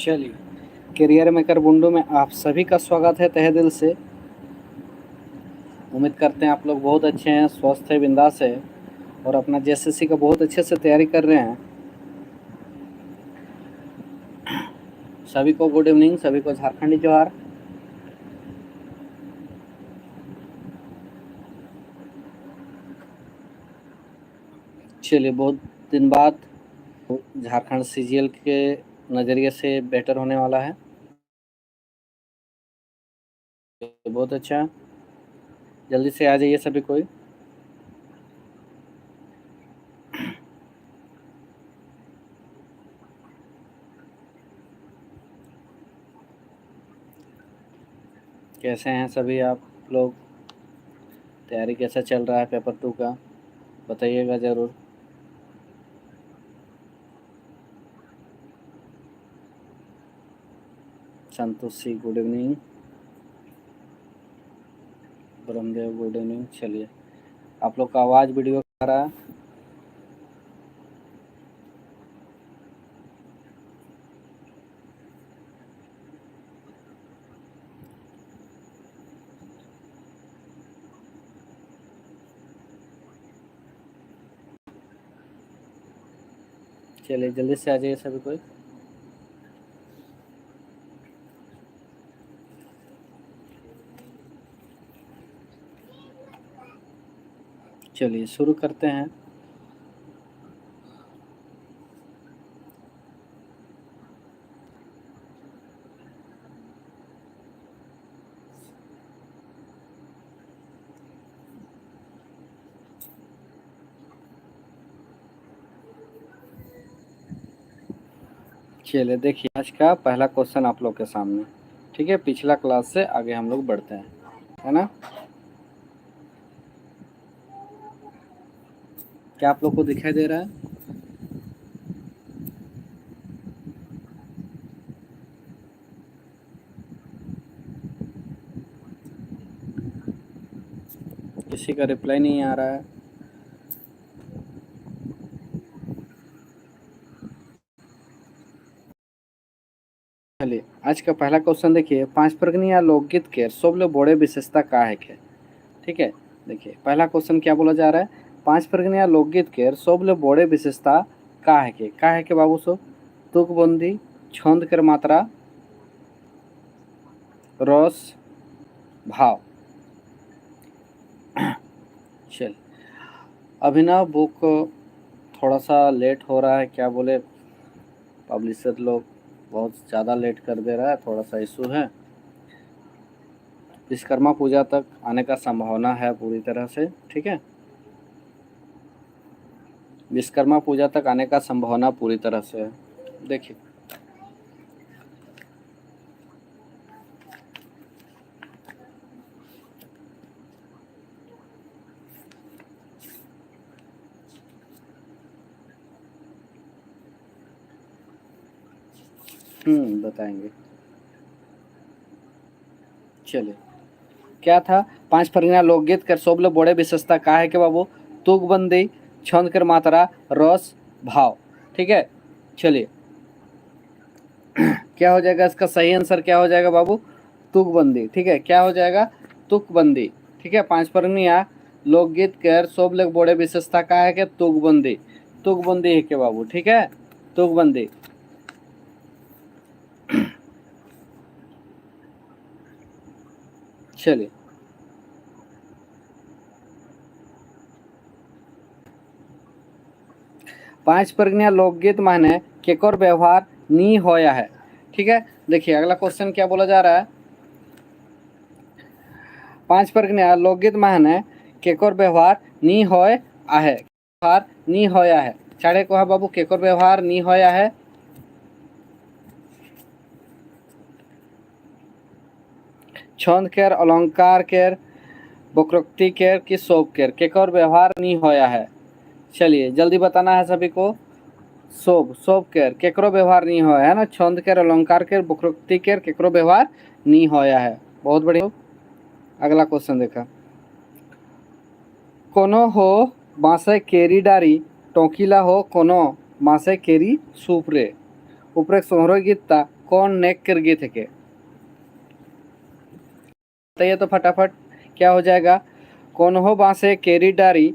चलिए, career maker Bundu में आप सभी का स्वागत है तहे दिल से। उम्मीद करते हैं आप लोग बहुत अच्छे हैं, स्वस्थ है, बिंदास है और अपना जेएसएससी का बहुत अच्छे से तैयारी कर रहे हैं। सभी को गुड इवनिंग, सभी को झारखंडी जोहार। चलिए, बहुत दिन बाद झारखंड सीजीएल के नज़रिए से बेटर होने वाला है, बहुत अच्छा। जल्दी से आ जाइए सभी कोई। कैसे हैं सभी आप लोग? तैयारी कैसा चल रहा है पेपर 2 का, बताइएगा ज़रूर। Santosh Singh good evening, Brahmdev good evening. चलिए, आप लोग का आवाज़ वीडियो आ रहा है। चलिए, जल्दी से आ जाइए सभी कोई। चलिए शुरू करते हैं। चलिए देखिए, आज का पहला क्वेश्चन आप लोग के सामने, ठीक है। पिछला क्लास से आगे हम लोग बढ़ते हैं, है ना। क्या आप लोग को दिखाई दे रहा है? किसी का रिप्लाई नहीं आ रहा है। चलिए, आज का पहला क्वेश्चन देखिए, 5 प्रगनी या लोकगीत के सोबले बड़े विशेषता का है के, ठीक है। देखिए, पहला क्वेश्चन क्या बोला जा रहा है, 5 प्रगनी या लोकगीत के सोबले बड़े विशेषता का है के बाबू सो तुकबंदी, छंद कर मात्रा, रस, भाव। चल, अभिनव बुक थोड़ा सा लेट हो रहा है, क्या बोले पब्लिशर लोग बहुत ज़्यादा लेट कर दे रहा है, थोड़ा सा इशू है। विश्वकर्मा पूजा तक आने का संभावना है पूरी तरह से, ठीक है। विश्वकर्मा पूजा तक आने का संभावना पूरी तरह से है। देखिए, बताएंगे। चलिए, क्या था, 5 प्रगना लोकगीत कर सोबले बड़े विशेषता का है कि बाबू तुकबंदी, छंद कर मात्रा, रस, भाव, ठीक है। चलिए, क्या हो जाएगा इसका सही आंसर, क्या हो जाएगा बाबू? तुकबंदी, ठीक है। क्या हो जाएगा? तुकबंदी, ठीक है। 5 प्रगनिया लोकगीत कर सोबले बड़े विशेषता का है कि तुकबंदी, तुकबंदी है के बाबू, ठीक है, तुकबंदी। चलिए, पांच प्रगनिया लोकगीत माने केकर व्यवहार नी होया है, ठीक है। देखिए, अगला क्वेश्चन क्या बोला जा रहा है, 5 प्रगनिया लोकगीत माने केकर व्यवहार नी होय आहे, व्यवहार नी होया है। छाड़े को बाबू केकर व्यवहार नी होया है। छंद केर, अलंकार केर, वक्रोक्ति केर कि शोभ केर, केकर व्यवहार नी होया है। चलिए, जल्दी बताना है सभी को। शोभ, शोभ केर केकरो व्यवहार नहीं होया है ना। छंद केर, अलंकार केर, वक्रोक्ति केर केकरो व्यवहार नहीं होया है। बहुत बढ़िया। अगला क्वेश्चन देखा, कोनो हो बांसे केरी डारी टोकीला हो कोनो मासे केरी सुपरे, उपरे सोहरो गीता कौन नेकर गीत के? बताइए तो फटाफट क्या हो जाएगा। कौन हो बांसे केरी डारी,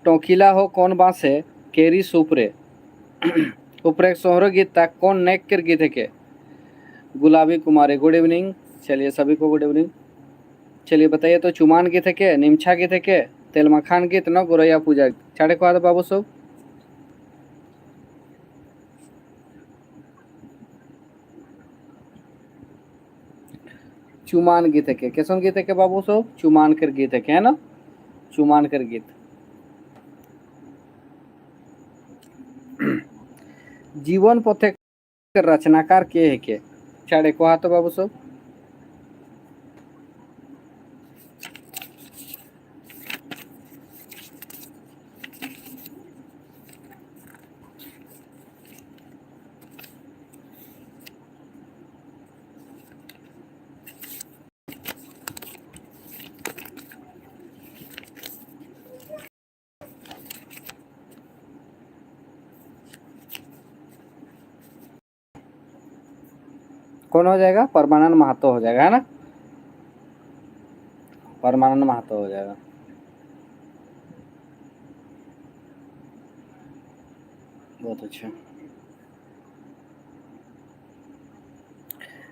टोकीला हो कौन बांसे केरी सुपरे। ऊपर सोहरो गीत था कौन नेकर गीत के? गुलाबी कुमारी। Good evening. चलिए सभी को गुड इवनिंग। चलिए बताइए तो चुमान गीत के, निमछा गीत के, तेलमखान गीत न गोरैया पूजा छाड़े को बाबू सब। चुमान गीत के कैसन गीत के बाबू सब? चुमान कर गीत के है ना, चुमान कर गीत। जीवन पथे रचनाकार के है के? छाड़े को तो बाबू सब। कौन हो जाएगा? परमानंद महतो हो जाएगा है ना, परमानंद महतो हो जाएगा। बहुत अच्छा।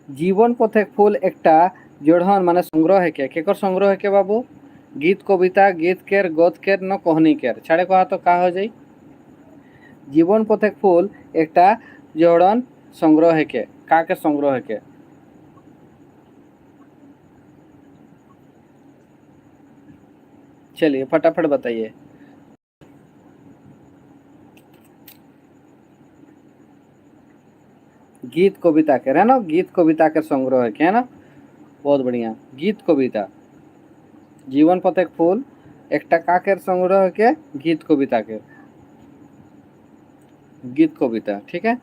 जीवन पथे फूल एकटा जोड़हन माने संग्रह है के? केकर संग्रह है के बाबू? गीत कविता गीत केर गद केर न कहनी केर? छाड़े कहा तो का हो जाई? जीवन पथे फूल एकटा जोड़न संग्रह है के? का के संग्रह है के? चलिए फटाफट बताइए। गीत कविता के है ना, गीत कविता के संग्रह है के है ना। बहुत बढ़िया। गीत कविता जीवन पथ एक फूल एकटा काकेर संग्रह के? गीत कविता के, गीत कविता ठीक है।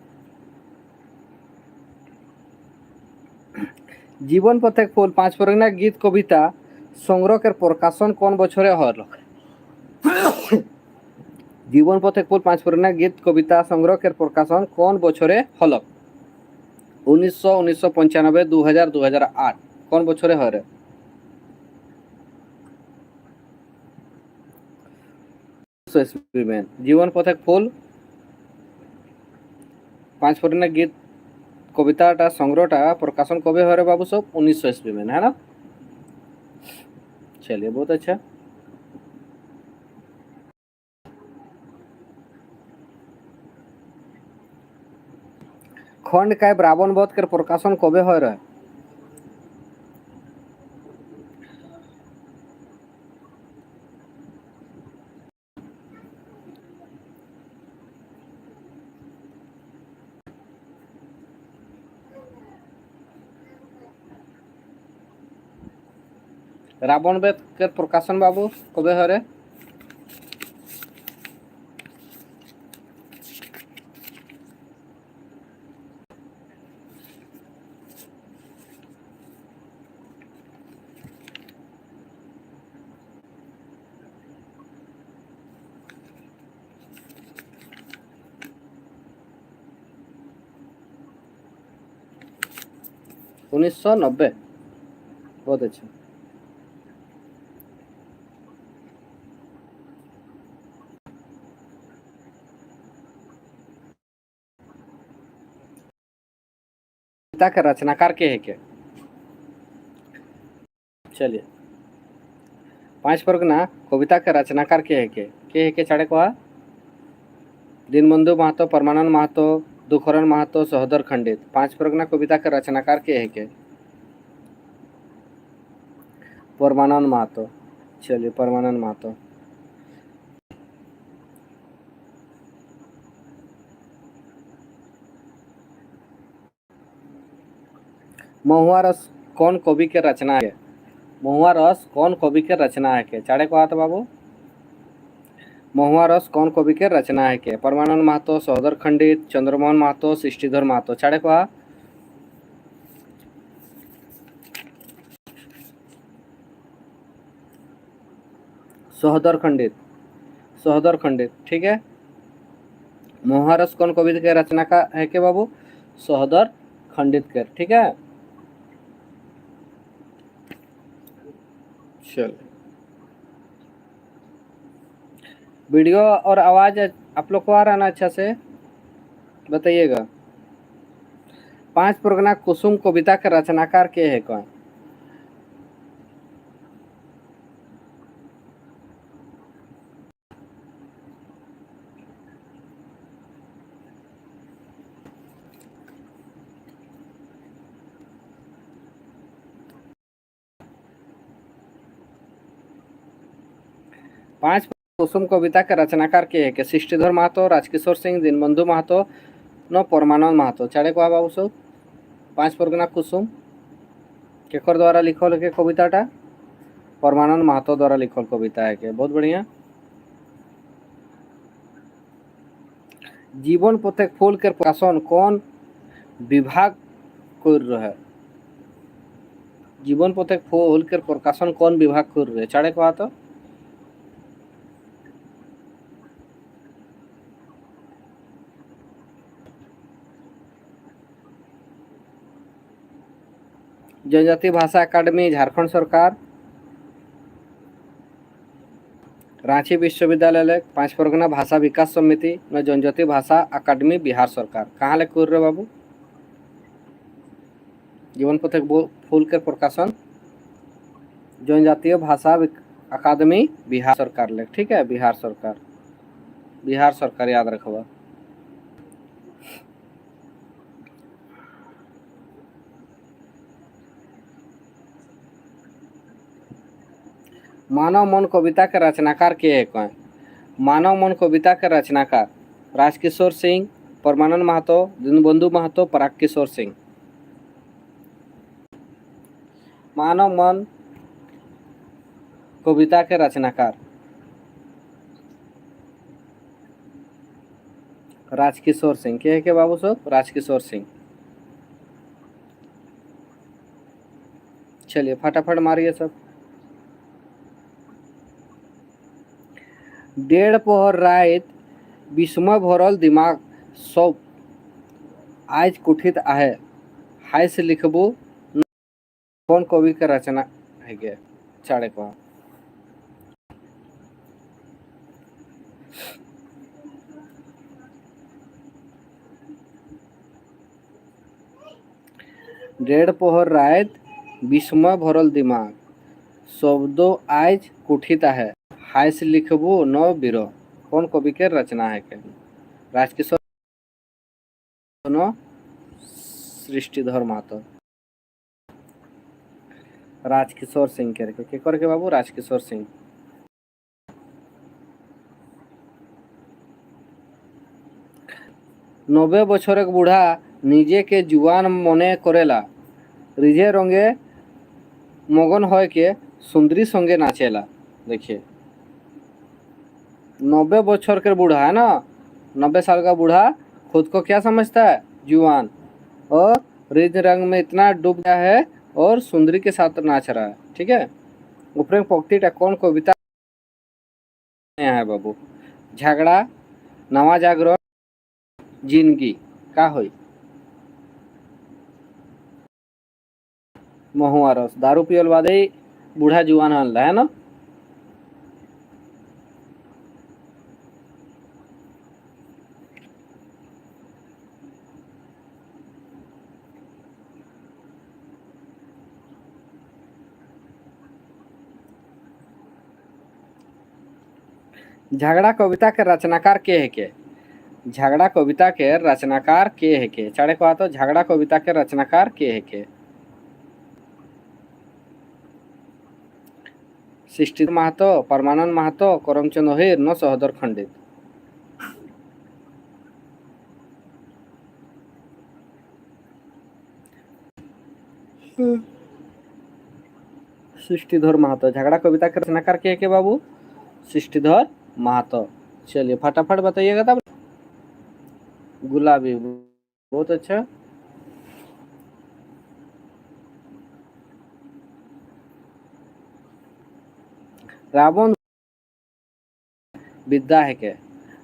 जीवन पथ एक फूल पांच परगना गीत कविता संग्रह के प्रकाशन कौन बछरे हल? जीवन पथ एक फूल पांच परगना गीत कविता संग्रह के प्रकाशन कौन बछरे हल? 1900, 1995, 2000, 2008 कौन बछरे हरे? जीवन पथ एक फूल पांच परगना गीत कविताटा संग्रहटा प्रकाशन कबे हरे बाबू सब? 1900 ईस्वी में है ना। चलिए बहुत अच्छा। खंड काय ब्राह्मण बोध के प्रकाशन कबे हो रहा है? रावण वेद के प्रकाशन बाबू कबे हो रहे? उन्नीस सौ 90। बहुत अच्छा। कविता के रचनाकार के है के? चलिए पांच परगना कविता के रचनाकार के है के छाड़े कहा? दीनबंधु महतो, परमानंद महतो, दुखरन महतो, सहोदर खंडित। पांच परगना कविता के रचनाकार के है के? परमानंद महतो। चलिए परमानंद महतो। महुआ रस कौन कवि के रचना है? महुआ रस कौन कवि के रचना है के? चाड़े कहा था बाबू। महुआ रस कौन कवि के रचना है के? परमानंद महतो, सहोदर खंडित, चंद्रमोहन महतो, सृष्टिधर महतो। चाड़े कहा? सहोदर खंडित। सहोदर खंडित ठीक है। महुआ रस कौन कवि के रचना का है के बाबू? सहोदर खंडित कर, ठीक है। चल, वीडियो और आवाज आप लोग को आ रहा है ना अच्छा से, बताइएगा। 5 परगना कुसुम कविता के रचनाकार के है कौन? 5 कुसुम कविता के रचनाकार के है के? सृष्टिधर महतो, राजकिशोर सिंह, दीनबंधु महतो न परमानंद महतो। चारे कह बाबू सब 5 परगना कुसुम केकर द्वारा लिखल के कविताटा? परमानंद महतो द्वारा लिखल कविता है के। बहुत बढ़िया। जीवन पथे फूल के प्रकाशन कौन विभाग कर रहे? जीवन पथे फूल के प्रकाशन कौन विभाग कर रहे? चारे कहा तो जनजातीय भाषा अकादमी झारखंड सरकार, रांची विश्वविद्यालय, 5 परगना भाषा विकास समिति न जनजातीय भाषा अकादमी बिहार सरकार। कहाँ ले कर रहे बाबू? जीवन पथे फूल के प्रकाशन जनजातीय भाषा अकादमी बिहार सरकार ले, ठीक है। बिहार सरकार, बिहार सरकार याद रखवा। मानव मन कविता के रचनाकार के है कौन? मानव मन कविता के रचनाकार राजकिशोर सिंह, परमानंद महतो, दीनबंधु महतो, पराग किशोर सिंह। मानव मन कविता के रचनाकार राजकिशोर सिंह के है के बाबू सब? राजकिशोर सिंह। चलिए फटाफट मारिए सब। 1.5 पहर रात विस्मय भरल दिमाग सब आज कुठित आहे, हाय से लिखबो कौन कवि के रचना है के? चाड़े को 1.5 पहर रात विस्मय भरल दिमाग शब्दों आज कुठित है, हाय से लिखबो न बीरो कौन कवि के रचना है के? राजकिशोर न सृष्टिधर महतो। राजकिशोर सिंह के कर के बाबू? राजकिशोर सिंह। नब्बे बछर एक बूढ़ा निजे के जुआन मने करेला, रिझे रंगे मगन होय के सुंदरी संगे नाचेला। देखिए 90 बछर के बूढ़ा है ना, 90 साल का बूढ़ा खुद को क्या समझता है? जुआन, और रिझ रंग में इतना डूब गया है और सुंदरी के साथ नाच रहा है, ठीक है। ऊपर पंक्ति कौन कविता है बाबू? झगड़ा, नवा जागरण, जिंदगी का होई? महुआ रस। दारू पियल बादे बूढ़ा जुआन हल है ना। झगड़ा कविता के रचनाकार के है के? झगड़ा कविता के रचनाकार के है के? चाड़े कहा तो झगड़ा कविता के रचनाकार के है के? सृष्टि महतो, परमानंद महतो, करमचंद अहिर न सहोदर खंडित। सृष्टिधर महतो। झगड़ा कविता के रचनाकार के है के बाबू? सृष्टिधर महतो। चलिए फटाफट बताइएगा तब। गुलाबी, बहुत अच्छा। रावण विद्या है के?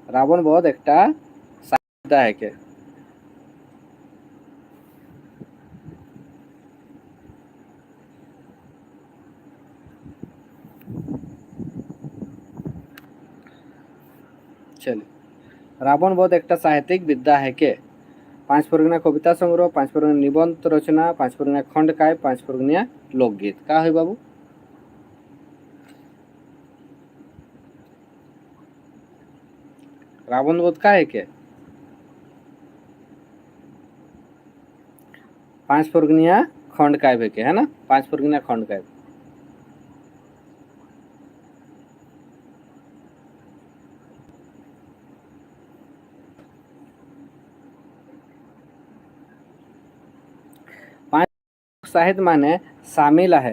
रावण बहुत एकटा विद्या है के? चलिए, रावण बध एक साहित्यिक विद्या है के? 5 परगना कविता संग्रह, 5 परगना निबंध रचना, 5 परगना खंड काय, 5 परगना लोकगीत। का है बाबू? रावण वध का है के? 5 परगनिया खंड काव्य के, है ना? 5 परगनिया खंड काव्य। साहित्य माने शामिल है।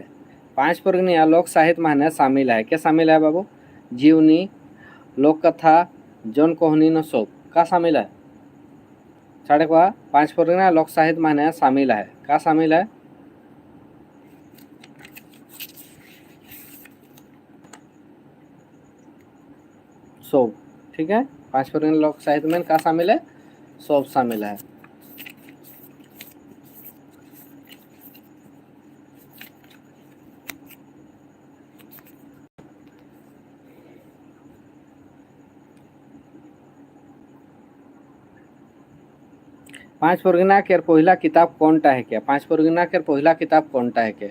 5 परगनिया लोक साहित्य माने शामिल है। क्या शामिल है बाबू? जीवनी, लोक कथा, जन कोहनी न शोक। का शामिल है? साढ़े का 5 परगना लोक साहित्य माने शामिल है। का शामिल है? सब। ठीक है, 5 परगना लोक साहित्य में का शामिल है? सब शामिल है। पांच परगना के पहला किताब कौनटा है क्या? 5 परगना के पहला किताब कौनटा है के?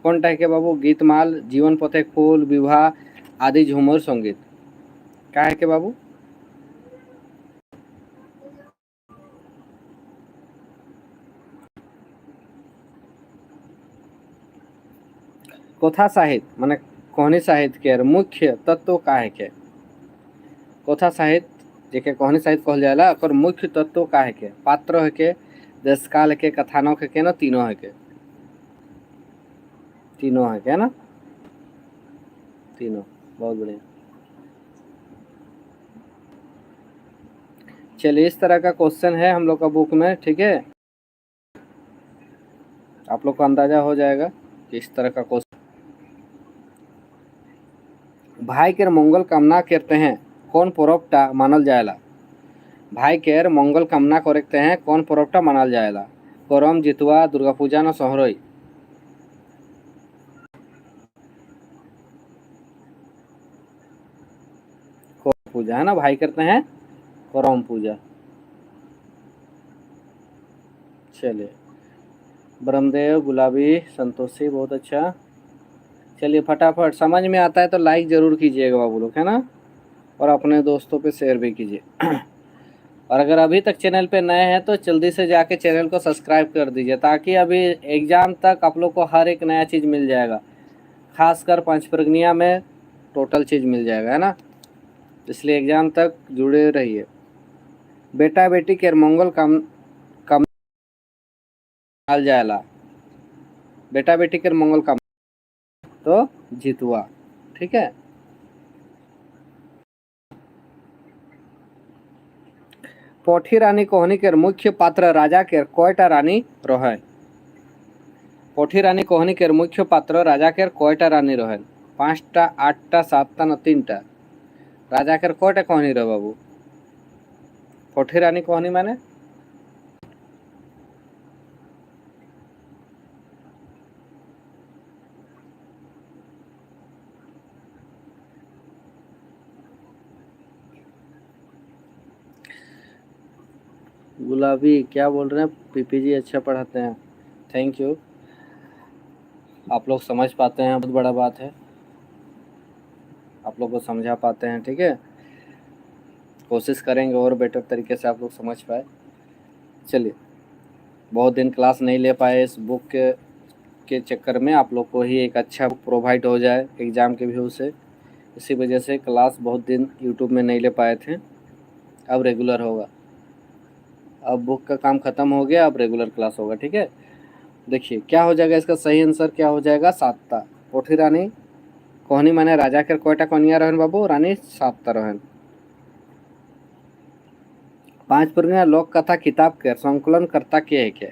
कौनटा है के बाबू? गीतमाल, जीवन पथे फूल, विवाह आदि झूमर संगीत। का है के बाबू? कथा साहित्य माने कहानी साहित्य के मुख्य तत्व का है के? कथा साहित्य जेके कहानी साहित्य कहल जाला, ओकर मुख्य तत्व का है के? पात्र है के, देश काल के, कथानक है के ना, तीनों है के? तीनों है क्या ना? तीनों। बहुत बढ़िया। चलिए, इस तरह का क्वेश्चन है हम लोग का बुक में। ठीक है, आप लोग को अंदाजा हो जाएगा कि इस तरह का क्वेश्चन। भाई के मंगल कामना करते हैं कौन पर्वटा मानल जाएला? भाई केर मंगल कामना करते हैं कौन पर्वटा मानल जाएला? करम, जितुआ, दुर्गा पूजा न सोहरई। करम पूजा है ना, भाई करते हैं करम पूजा। चलिए, ब्रह्मदेव, गुलाबी, संतोषी, बहुत अच्छा। चलिए, फटाफट समझ में आता है तो लाइक ज़रूर कीजिएगा बाबू लोग, है ना? और अपने दोस्तों पे शेयर भी कीजिए। और अगर अभी तक चैनल पे नए हैं तो जल्दी से जाके चैनल को सब्सक्राइब कर दीजिए, ताकि अभी एग्ज़ाम तक आप लोग को हर एक नया चीज़ मिल जाएगा। खासकर 5 परगनिया में टोटल चीज़ मिल जाएगा, है ना? इसलिए एग्ज़ाम तक जुड़े रहिए। बेटा बेटी के मंगल काम काम मानल जाएला? बेटा बेटी के मंगल काम तो जितुआ। ठीक है, पोठी रानी कोहनी के मुख्य पात्र राजा के कयटा रानी रहे? पोठी रानी कोहनी के मुख्य पात्र राजा के कयटा रानी रहे? 5टा, 8टा, 7टा न 3टा? राजा के कयटा कोहनी रहे बाबू? पोठी रानी कोहनी माने गुलाबी क्या बोल रहे हैं? पीपी जी अच्छा पढ़ाते हैं, थैंक यू। आप लोग समझ पाते हैं, बहुत बड़ा बात है, आप लोग को समझा पाते हैं। ठीक है, कोशिश करेंगे और बेटर तरीके से आप लोग समझ पाए। चलिए, बहुत दिन क्लास नहीं ले पाए, इस बुक के चक्कर में आप लोग को ही एक अच्छा बुक प्रोवाइड हो जाए एग्ज़ाम के व्यू से। इसी वजह से क्लास बहुत दिन यूट्यूब में नहीं ले पाए थे, अब रेगुलर होगा। अब बुक का काम ख़त्म हो गया, अब रेगुलर क्लास होगा। ठीक है, देखिए क्या हो जाएगा, इसका सही आंसर क्या हो जाएगा? 7टा। पोठी रानी कोहनी माने राजा के कयटा कन्या रहन बाबू? रानी 7टा रहन। 5 परगना लोक कथा किताब के संकलन करता के है के?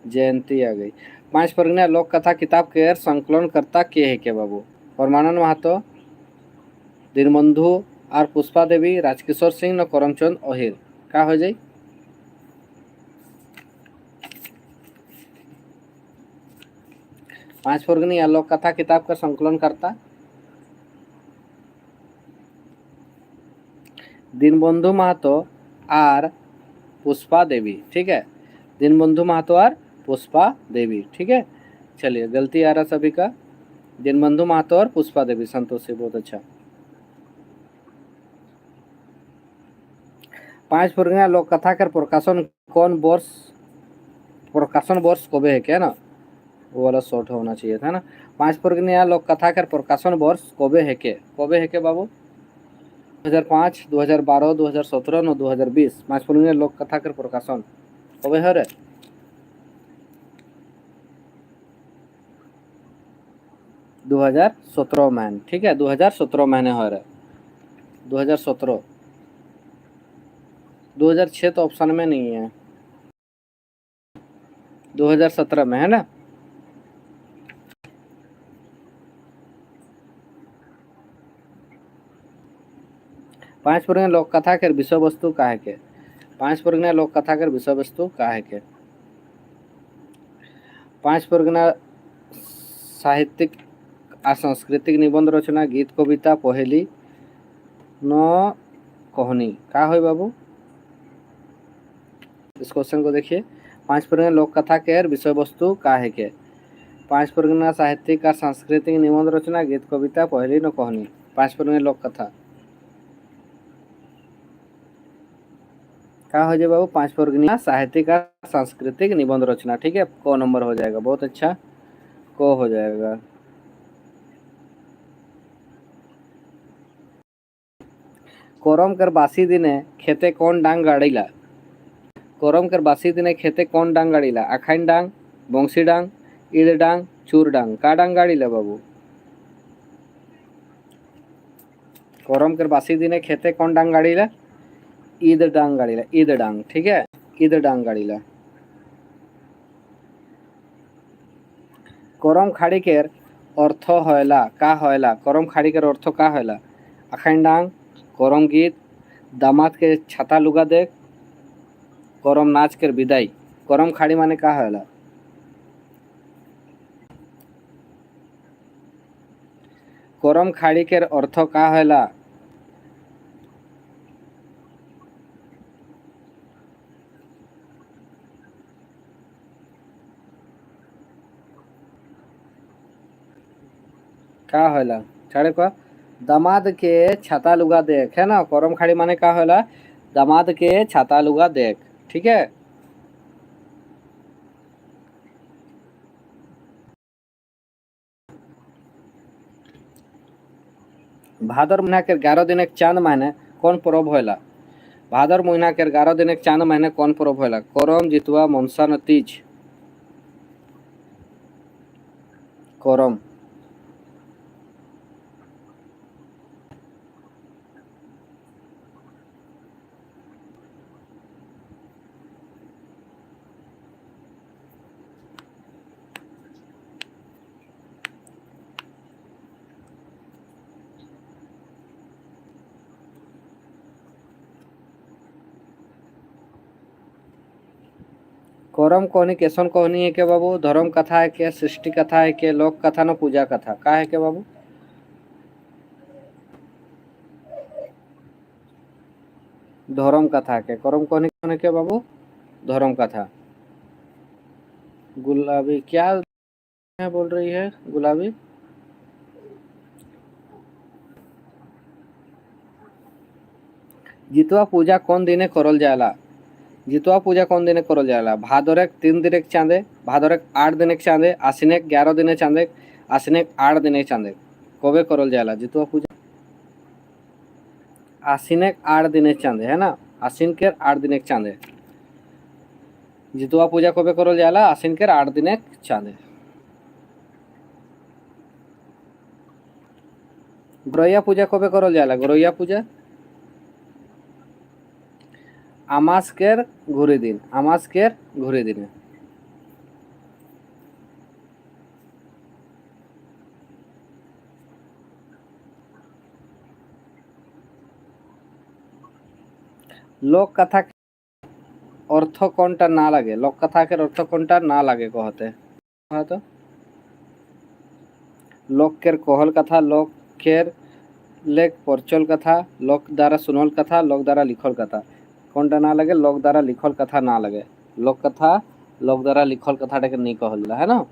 जयंती आ गई। 5 परगना लोक कथा किताब के संकलन करता के है के बाबू? परमानंद महतो, दीनबंधु और पुष्पा देवी, राजकिशोर सिंह न करमचंद अहिर। का हो जाए? पांच परगनी या लोक कथा किताब का संकलन करता दीनबंधु महतो और पुष्पा देवी। ठीक है, दीनबंधु महतो और पुष्पा देवी। ठीक है, चलिए गलती आ रहा सभी का, दीनबंधु महतो और पुष्पा देवी। संतोषी, बहुत अच्छा। 5 फुरगिना लोक कथा कर प्रकाशन कौन वर्ष, प्रकाशन वर्ष कबे है क्या ना, वो वाला शॉर्ट होना चाहिए था ना। 5 फुरगिना लोक कथा कर प्रकाशन वर्ष कबे है के बाबू? 2005, 2012, 2017 न 2020। 5 फुरगिना लोक कथा कर प्रकाशन कबे है रे? 2017 में। ठीक है, 2017 महीने हो रहा है, 2017। 2006 तो ऑप्शन में नहीं है, 2017 में है ना। पांच पुरगना लोक कथा के विषय वस्तु काहे के? 5 पुरगना लोक कथा के विषय वस्तु काहे के? 5 पुरगना साहित्यिक आ सांस्कृतिक निबंध रचना, गीत, कविता, पहेली न कहानी का हो बाबू? इस क्वेश्चन को देखिए, 5 पुरगना लोक कथा के विषय वस्तु काहे के? 5 पुरगना साहित्यिक और सांस्कृतिक निबंध रचना, गीत, कविता, पहेली न कहानी। 5 पुरगना लोक कथा का हो जाए बाबू? 5 फुरगिना साहित्यिक और सांस्कृतिक निबंध रचना। ठीक है, को नंबर हो जाएगा, बहुत अच्छा, को हो जाएगा। करम कर बासी दिने खेते कौन डांग गाड़ीला? करम कर बासी दिने खेते कौन डांग गाड़ीला? अखाइन डांग, बंसी डांग, ईद डांग, चूर डांग का डांग गाड़ीला बाबू? करम कर बासी दिने खेते कौन डांग गाड़ीला? ईद डांग गाड़ीला, ईद डांग। ठीक है, ईद डांग गाड़ीला। करम खाड़ी केर अर्थ हयला का हयला? करम खाड़ी केर अर्थ का हयला? अखाइन डांग, करम गीत, दामाद के छाता लुगा देख, करम नाच केर विदाई। करम खाड़ी माने का हयला? करम खाड़ी केर अर्थ का हयला? का हयला छाड़े को? दामाद के छाता लुगा देख, है ना। करम खाड़ी माने का हयला? दामाद के छाता लुगा देख। ठीक है, भादर महीना के 11 दिन एक चांद महीने कौन पर्व होयला? भादर महीना के 11 दिन एक चांद महीने कौन पर्व होयला? करम, जितवा, मनसा न तीज। करम। करम कहनी केसन कहनी है के बाबू? धर्म कथा है के? सृष्टि कथा है के? लोक कथा न पूजा कथा का है के बाबू? धर्म कथा के। करम कहनी कहने के बाबू? धर्म कथा। गुलाबी क्या बोल रही है गुलाबी? जितवा पूजा कौन दिने करल जाला? जितवा पूजा कौन दिने करल जाला? भादर एक 3 दिन एक चांदे, भादर एक 8 दिन एक चांदे, आश्विन एक 11 दिन चांदे, आश्विन एक 8 दिन एक चांदे। कबे करल जाला जितवा पूजा? आश्विन एक 8 दिन एक चांदे, है ना। आश्विन के 8 दिन एक चांदे। जितवा पूजा कबे करल जाला? आश्विन के 8 दिन एक चांदे। गौरैया पूजा कबे करल जाला? गौरैया पूजा आमास केर घुरी दिन, आमास केर घुरी दिन। लोक कथा अर्थ कोनटा ना लागे? लोक कथा के अर्थ कोनटा ना लागे कहते? हाँ तो लोक केर कहल कथा, लोक केर लेख परचल कथा लोक द्वारा सुनल कथा लोक द्वारा लिखल कथा कोनटा ना लगे लोक द्वारा लिखल कथा ना लगे लोक कथा लोक द्वारा लिखल कथाटा के नहीं कहल जाला है ना।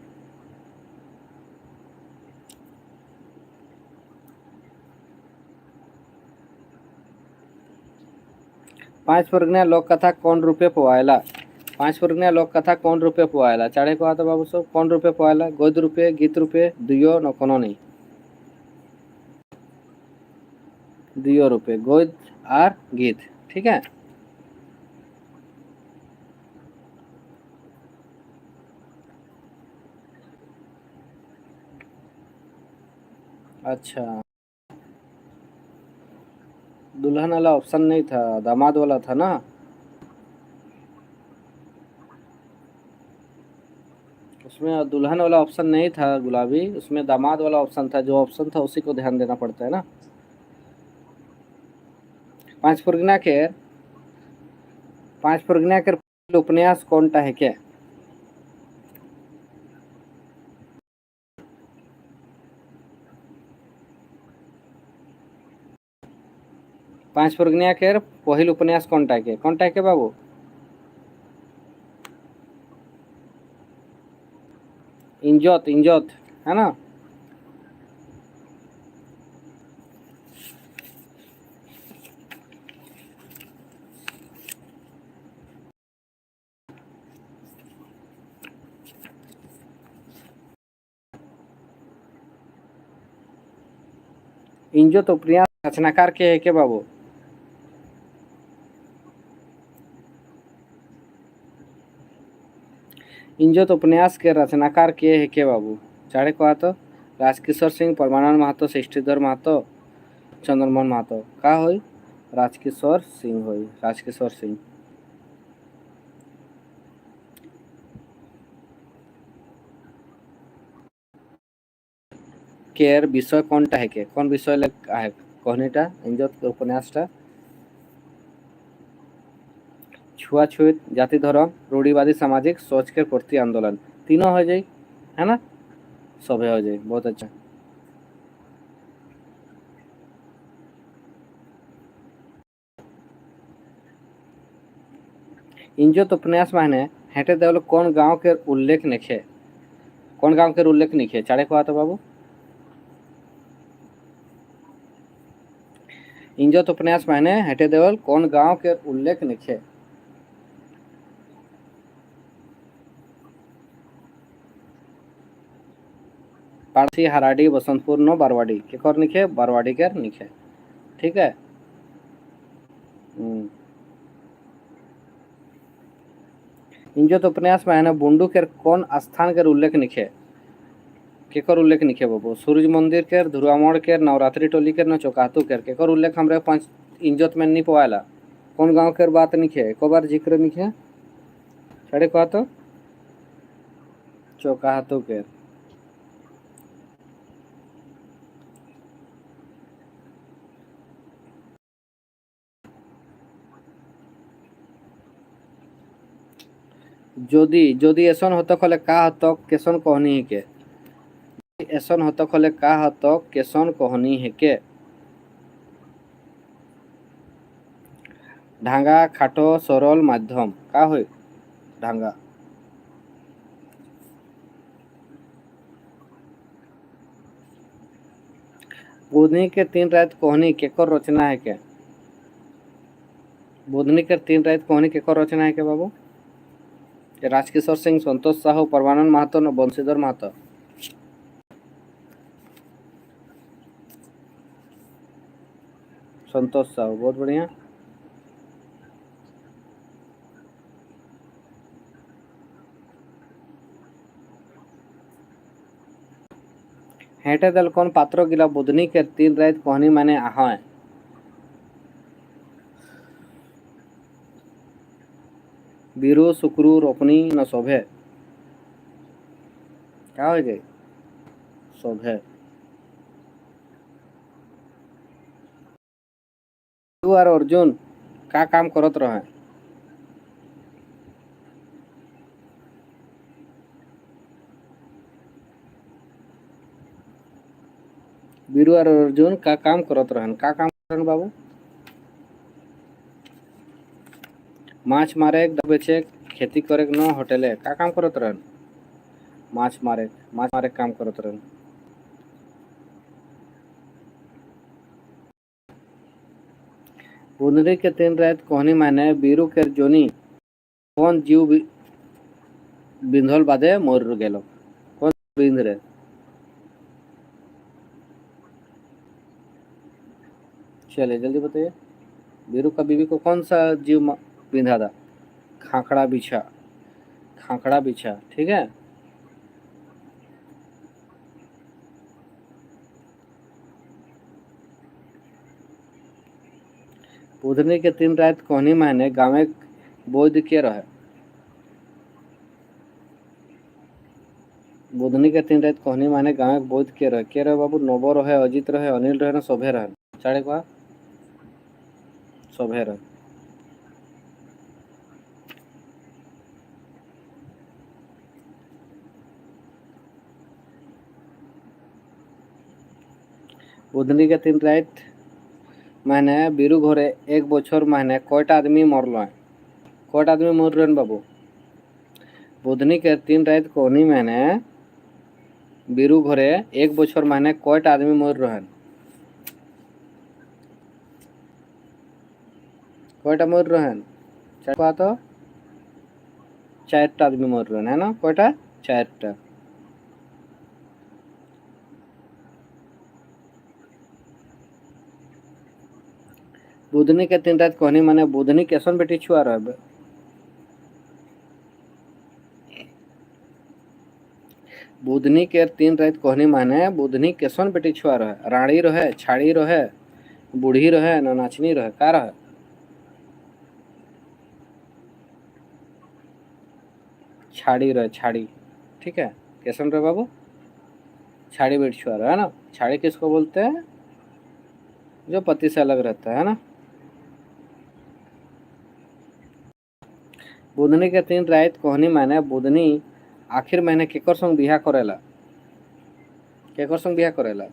5 वर्गना लोक कथा कौन रूपे पोवायला 5 वर्गना लोक कथा कौन रूपे पोवायला चाड़े को तो बाबू सब कौन रूपे पोवायला गद्य रूपे गीत रूपे दुयो न कोनो नहीं दुयो रूपे गद्य और गीत ठीक है। अच्छा दुल्हन वाला ऑप्शन नहीं था दामाद वाला था ना। उसमें दुल्हन वाला ऑप्शन नहीं था गुलाबी उसमें दामाद वाला ऑप्शन था जो ऑप्शन था उसी को ध्यान देना पड़ता है ना। 5 फुर्गना के उपन्यास कौनटा है क्या 5 फुर्गना के पहिल उपन्यास कौनटा के बाबू इंजोत इंजोत है ना। इंजोत उपन्यास रचनाकार के है के बाबू इंजोत उपन्यास के रचनाकार के है के बाबू चाड़े को तो राजकिशोर सिंह परमानंद महतो सृष्टिधर महतो चंद्रमोहन महतो का होई राजकिशोर सिंह होई राजकिशोर सिंह। केर विषय कौनटा है के कौन विषय है कहनीटा इंजोत के उपन्यासटा छुआछूत जाति धर्म रूढ़िवादी सामाजिक सोच के प्रति आंदोलन तीनों हो जाए है ना सभे हो जाए बहुत अच्छा। इंजोत उपन्यास माने हेटे देवल कौन गांव के उल्लेख निखे कौन गांव के उल्लेख निखे चाड़े को तो बाबू इंजोत उपन्यास माने हेटे देवल कौन गांव के उल्लेख निखे पारसी हराडी बसंतपुर नो बारवाड़ी के कर निखे बारवाड़ी के निखे ठीक है। इंजोत उपन्यास माने बुंडू के कौन स्थान के उल्लेख निखे केकर उल्लेख निखे बाबू सूरज मंदिर के धुरुआमोड़ के नवरात्रि टोली के न चौकातू के केकर उल्लेख हमरे पांच इंजोत में नहीं पवाला कौन गांव के बात निखे एको बार जिक्र निखे छड़े कहा तो चौकातू के যদি যদি এসন হতো কলে কা হতো কেসন कहनी है के एसन हतो खले का हतो केसन कहनी है के ढांगा खाटो सरल माध्यम का हो ढांगा बुधनी के 3 रात कहनी केकर रचना है के बुधनी के 3 रात कहनी केकर रचना है के बाबू राजकिशोर सिंह संतोष साहू परमानंद महतो न बंशीधर महतो संतोष साहू बहुत बढ़िया। हेटे दल कौन पात्र गिला बुधनी के 3 रात कहनी माने आहा बीरू सुक्रू रोपनी न शोभे क्या हो गए शोभे तू और अर्जुन का काम करत रहे बीरू और अर्जुन का काम करत रहन, का काम करन बाबू? माछ मारे, दारू बेचे, खेती करे न होटले, का काम करत रहन? माछ मारे काम करत रहन। बुंदरी के तीन रात कोहनी माने बीरू के जोनी कौन जीव बिंधल बादे मर गेलो, कौन बिंध रे? चलिए जल्दी बताइए। बीरू का बीवी को कौन सा जीव बिंधा था? खाखड़ा बिछा, खाखड़ा बिछा, ठीक है। बुधनी के तीन रात कोहनी माने गाँव बोध के रहे। बुधनी के तीन रात कोहनी माने गाँव बोध के रहे बाबू? नबो रहे, अजित रहे, अनिल रहे ना शोभे रहे? साढ़े का शोभे रहे। बुधनी के तीन रात माने बीरू घरे एक बछर माने कयटा आदमी मरल है? कयटा आदमी मर रहे बाबू? बुधनी के तीन रात कोहनी माने बीरू घरे एक बछर माने कयटा आदमी मर रहे? कयटा मर रहे? चार तो चारटा आदमी मर रहे है ना? कयटा? चारटा। बुधनी के तीन रात कोहनी माने बुधनी कैसन बेटी छुआ रहे? बुधनी के तीन रात कोहनी माने बुधनी कैसन बेटी छुआ रहे? रानी रहे, छाड़ी रहे, बूढ़ी रहे ना नाचनी रहे, का रहे? छाड़ी रहे, छाड़ी, ठीक है। कैसन रहे बाबू? छाड़ी बेटी छुआ रहे है ना। छाड़ी किसको बोलते हैं? जो पति से अलग रहता है ना। बुधनी के तीन रात कोहनी माने बुधनी आखिर महीने केकर संग बिहा करेला? केकर संग बिहा करेला?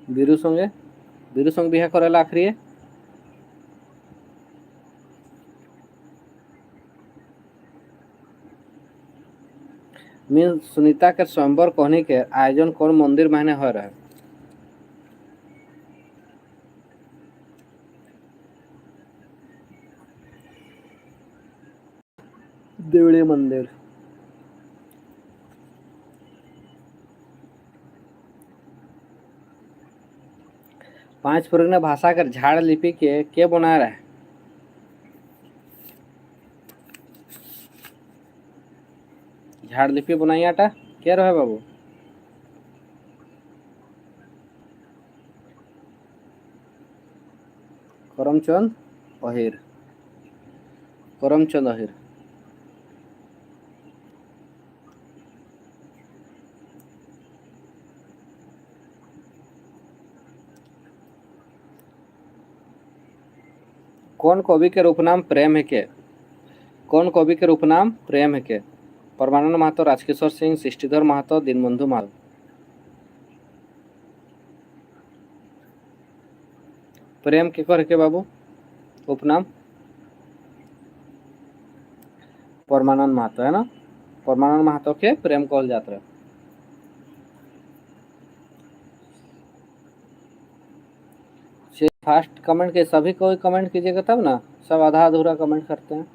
बीरू संगे, बीरू संग बिहा करेला आखिरी। मीन सुनीता के स्वयंवर कोहनी के आयोजन कौन मंदिर महीने हो रहा है? देवड़ी मंदिर। पांच पुरगना भाषा कर झाड़ लिपि के बना रहा है? झाड़ लिपि बनाई आटा क्या रहे बाबू? करमचंद अहिर, करमचंद अहिर। कौन कवि के उपनाम प्रेम है के? कौन कवि के उपनाम प्रेम है के? परमानंद महतो, राजकिशोर सिंह, सृष्टिधर महतो, दीनबंधु महतो। प्रेम के कर के बाबू उपनाम? परमानंद महतो है ना। परमानंद महतो के प्रेम कहल जाता है। फास्ट कमेंट के सभी कोई कमेंट कीजिएगा तब ना, सब आधा अधूरा कमेंट करते हैं।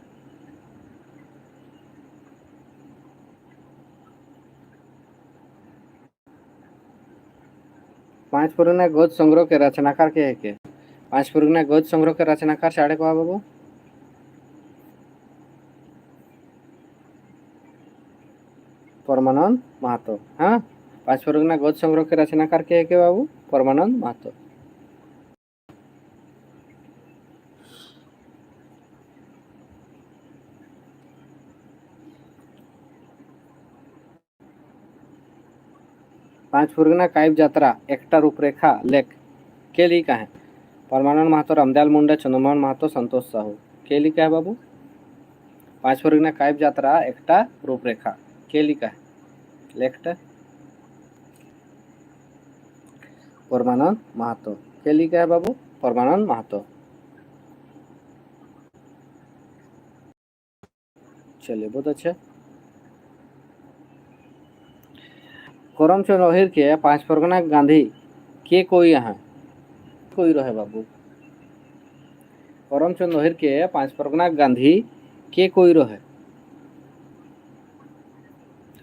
पांच पुरगना गोद संग्रह के रचनाकार के है के? पांच पुरगना गोद संग्रह के रचनाकार साढ़े को बाबू? परमानंद महतो। हाँ, पांच पुरगना गोद संग्रह के रचनाकार के है के बाबू? परमानंद महतो। पांच पुरगना काइब यात्रा एकटा रूपरेखा लेख के लिखा है? परमानंद महतो, रामदयाल मुंडा, चंद्रमोहन महतो, संतोष साहू। के लिखा है बाबू? पांच पुरगना काइब यात्रा एकटा रूपरेखा के लिखा है? लेफ्ट परमानंद महतो। क्या लिखा है बाबू? परमानंद महतो। चलिए बहुत अच्छा। करमचंद अहिर के पांच परगना गांधी के कोई यहाँ कोई रहे बाबू? करमचंद अहिर के पांच परगना गांधी के कोई रहे?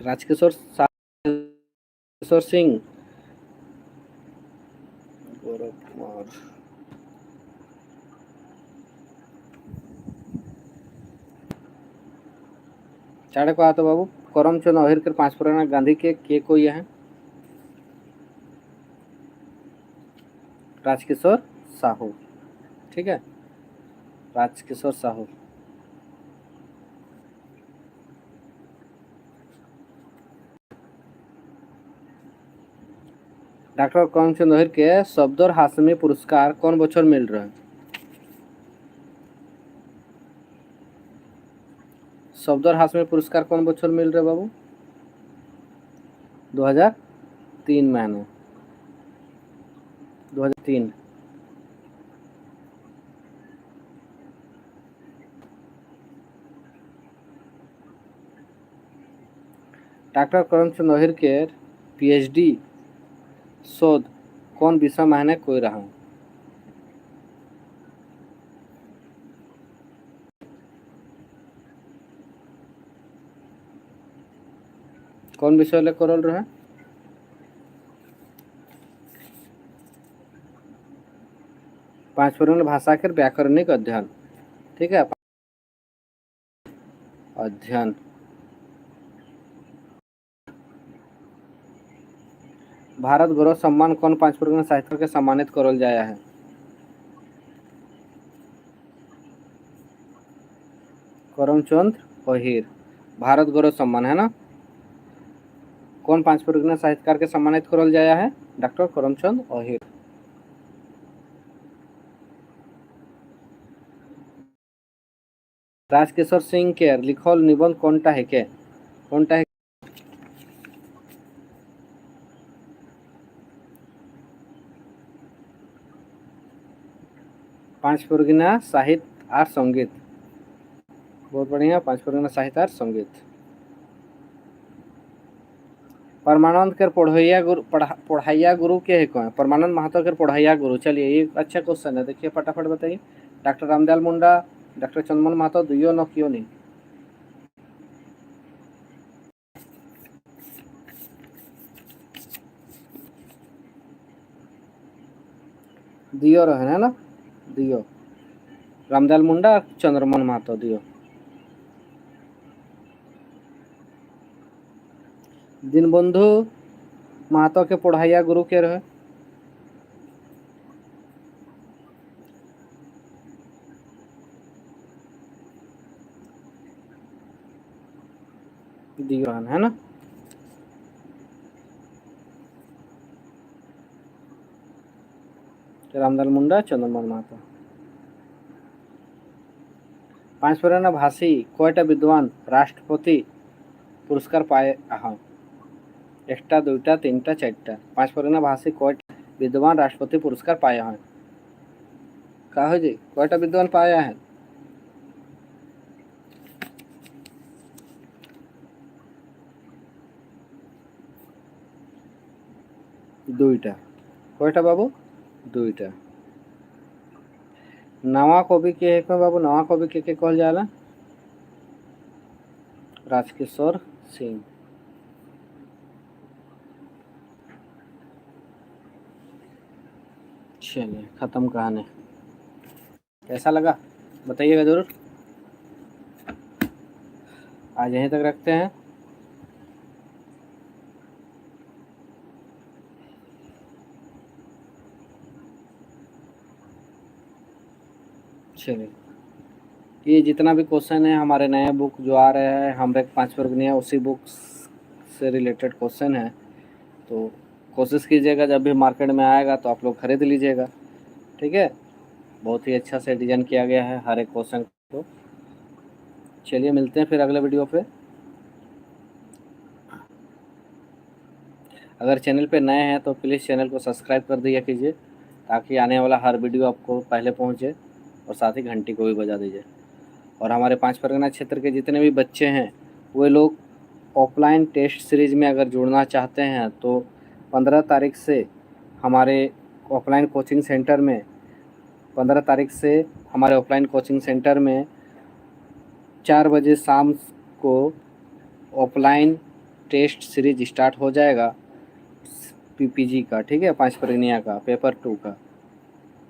राजकिशोर किशोर सिंह, गौरव कुमार। चाड़े को आता बाबू करमचंद अहिर के पांच परगना गांधी के कोई है? राजकिशोर साहू। ठीक है, राजकिशोर साहू। डॉक्टर करमचंद अहिर के सफदर हाशमी पुरस्कार कौन बछर मिल रहा है? सफदर हाशमी पुरस्कार कौन बछर मिल रहा है बाबू? 2003 में है। 2003। डॉक्टर करमचंद अहिर के पीएचडी शोध कौन विषय मायने कोई रहा? कौन विषय ले करल रहे? पांच परगना भाषा के व्याकरणिक अध्ययन। ठीक है, अध्ययन। भारत गौरव सम्मान कौन पांच परगना साहित्य के सम्मानित करल जाया है? करमचंद अहिर। भारत गौरव सम्मान है ना, कौन पांच परगना साहित्यकार के सम्मानित करल जाया है? डॉक्टर करमचंद अहिर। राजकिशोर सिंह के लिखल निबंध कौनटा है के? कौनटा है? पांच परगना साहित्य और संगीत। बहुत बढ़िया, पांच परगना साहित्य और संगीत। परमानंद के पढ़ाइया गुरु के है कौन? परमानंद महतो के पढ़ाइया गुरु। चलिए ये अच्छा क्वेश्चन है, देखिए फटाफट बताइए। डॉक्टर रामदयाल मुंडा, डॉक्टर चंद्रमोहन महतो, दुइयो न क्यों नहीं? दियो रहे है ना, दियो। रामदयाल मुंडा और चंद्रमोहन महतो दियो। दीनबंधु महतो के पढ़ाइया गुरु के रहे? दियो है ना। रामदयाल मुंडा, चंद्रमोहन महतो। पांच परगना भाषी कयटा विद्वान राष्ट्रपति पुरस्कार पाए हाँ? एकटा, दुईटा, तीनटा, चारटा। पांच परगना भाषी कयटा विद्वान राष्ट्रपति पुरस्कार पाया है? कहा जी कयटा विद्वान पाया है? दुईटा। कयटा बाबू? दुईटा। नवा कवि के है बाबू? नवा कवि के कहल जाला? राजकिशोर सिंह। चलिए खत्म कहानी। कैसा लगा बताइएगा जरूर। आज यहीं तक रखते हैं। चलिए ये जितना भी क्वेश्चन है हमारे नए बुक जो आ रहे हैं हमरे पांच परगनिया उसी बुक से रिलेटेड क्वेश्चन है, तो कोशिश कीजिएगा जब भी मार्केट में आएगा तो आप लोग खरीद लीजिएगा। ठीक है, बहुत ही अच्छा से डिजाइन किया गया है हर एक क्वेश्चन को। चलिए मिलते हैं फिर अगले वीडियो पे। अगर चैनल पे नए हैं तो प्लीज़ चैनल को सब्सक्राइब कर दिया कीजिए, ताकि आने वाला हर वीडियो आपको पहले पहुंचे, और साथ ही घंटी को भी बजा दीजिए। और हमारे 5 परगना क्षेत्र के जितने भी बच्चे हैं वे लोग ऑफलाइन टेस्ट सीरीज़ में अगर जुड़ना चाहते हैं तो 15 तारीख से हमारे ऑफलाइन कोचिंग सेंटर में 15 तारीख से हमारे ऑफलाइन कोचिंग सेंटर में 4 बजे शाम को ऑफलाइन टेस्ट सीरीज स्टार्ट हो जाएगा पीपीजी का, ठीक है, 5 परगनिया का, पेपर 2 का,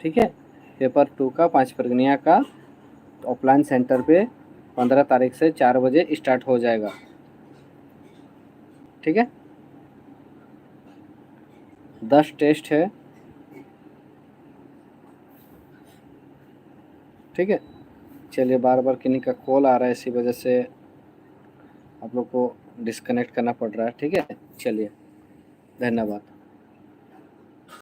ठीक है, पेपर 2 का 5 परगनिया का ऑफलाइन सेंटर पे 15 तारीख से 4 बजे स्टार्ट हो जाएगा, ठीक है। 10 टेस्ट है, ठीक है। चलिए, बार बार किन्हीं का कॉल आ रहा है, इसी वजह से आप लोग को डिस्कनेक्ट करना पड़ रहा है, ठीक है। चलिए, धन्यवाद।